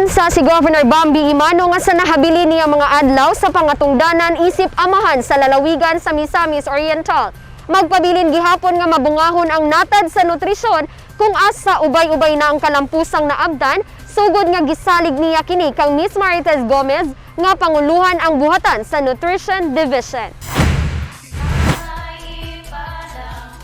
Kumpiyansa si Governor Bambi Imano nga sa nahabili niya mga adlaw sa pangatungdanan isip amahan sa lalawigan sa Misamis Oriental. Magpabilin gihapon nga mabungahon ang natad sa nutrisyon kung asa ubay-ubay na ang kalampusang naabdan, sugod nga gisalig niya kini kang Miss Marites Gomez nga panguluhan ang buhatan sa Nutrition Division.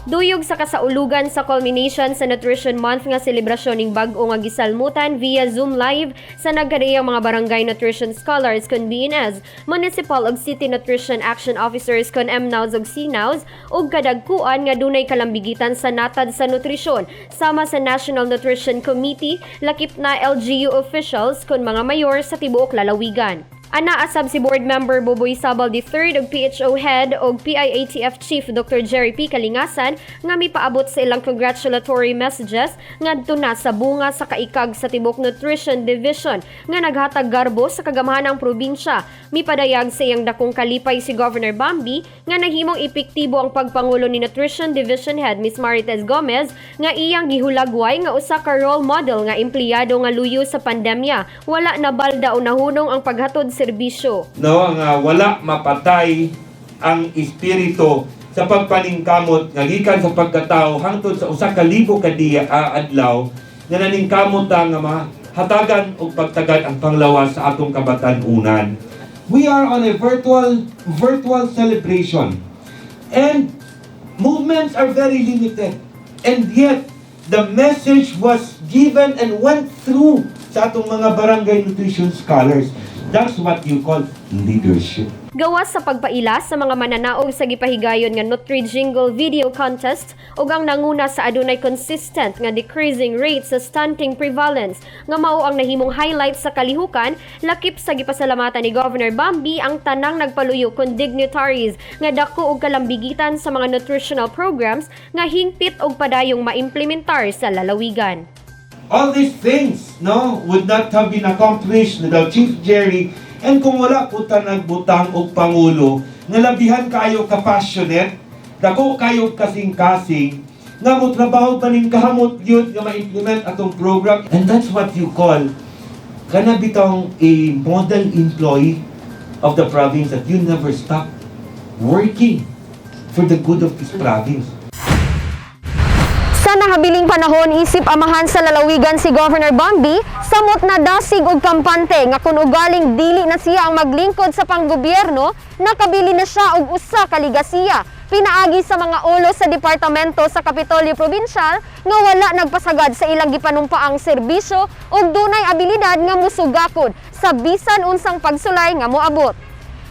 Duyog sa kasaulugan sa culmination sa Nutrition Month nga selebrasyon ning bag-o nga gisalmutan via Zoom Live sa nagkareyang mga barangay nutrition scholars kon BNS, municipal ug city nutrition action officers kon MNAWs ug CNAWs ug kadagkuan nga dunay kalambigitan sa natad sa nutrisyon sama sa National Nutrition Committee, lakip na LGU officials kon mga mayor sa tibuok lalawigan. Anaasab si Board Member Boboy Sabal III ug PHO Head ug PIATF Chief Dr. Jerry P. Kalingasan nga mipaabot sa ilang congratulatory messages ngadto na sa bunga sa kaikag sa Tibok Nutrition Division nga naghatag garbo sa kagamahanang probinsya. Mipadayag sa iyang dakong kalipay si Governor Bambi nga naghimong epektibo ang pagpangulo ni Nutrition Division Head Miss Marites Gomez nga iyang gihulagway nga usa ka role model nga empleyado nga luyo sa pandemya. Wala na balda o nahunong ang paghatod serbisyo. No, nga wala mapatay ang espiritu sa pagpaningkamot nga gikan sa pagkatao hangtod sa usa ka libo ka adlaw nga naningkamot nga mahatagan og pagtagad ang panglawas sa atong kabatan-unan. We are on a virtual celebration and movements are very limited, and yet the message was given and went through sa atong mga barangay nutrition scholars. That's what you call leadership. Gawas sa pagpaila sa mga mananaog sa gipahigayon nga Nutri-Jingle Video Contest ug ang nanguna sa adunay consistent nga decreasing rate sa stunting prevalence nga mao ang nahimong highlight sa kalihukan, lakip sa gipasalamatan ni Governor Bambi ang tanang nagpaluyo kon dignitaries nga dako og kalambigitan sa mga nutritional programs nga hingpit og padayong maimplementar sa lalawigan. All these things, would not have been accomplished without Chief Jerry, and kung wala po ta nagbutang og Pangulo, nga labihan kayo ka-passionate, dako kayo kasing-kasing, nga mo trabaho pa ning kahamot yun nga ma-implement atong program. And that's what you call, kana bitong a model employee of the province that you never stop working for the good of this province. Sa nahabiling panahon isip amahan sa lalawigan si Governor Bambi, samot na dasig og kampante nga kun ugaling dili na siya ang maglingkod sa panggobyerno, nakabili na siya og usa ka ligasiya. Pinaagi sa mga ulo sa departamento sa Kapitolyo Provincial nga wala nagpasagad sa ilang gipanumpaang serbisyo ug dunay abilidad nga musugakod sa bisan unsang pagsulay nga moabot.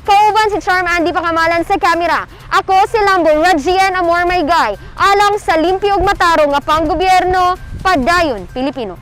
Kauban si Charm Andy Pakamalan sa kamera. Ako si Lambo Regian Amor Maygay, alang sa limpyo ug mataro nga panggobyerno, padayon Pilipino.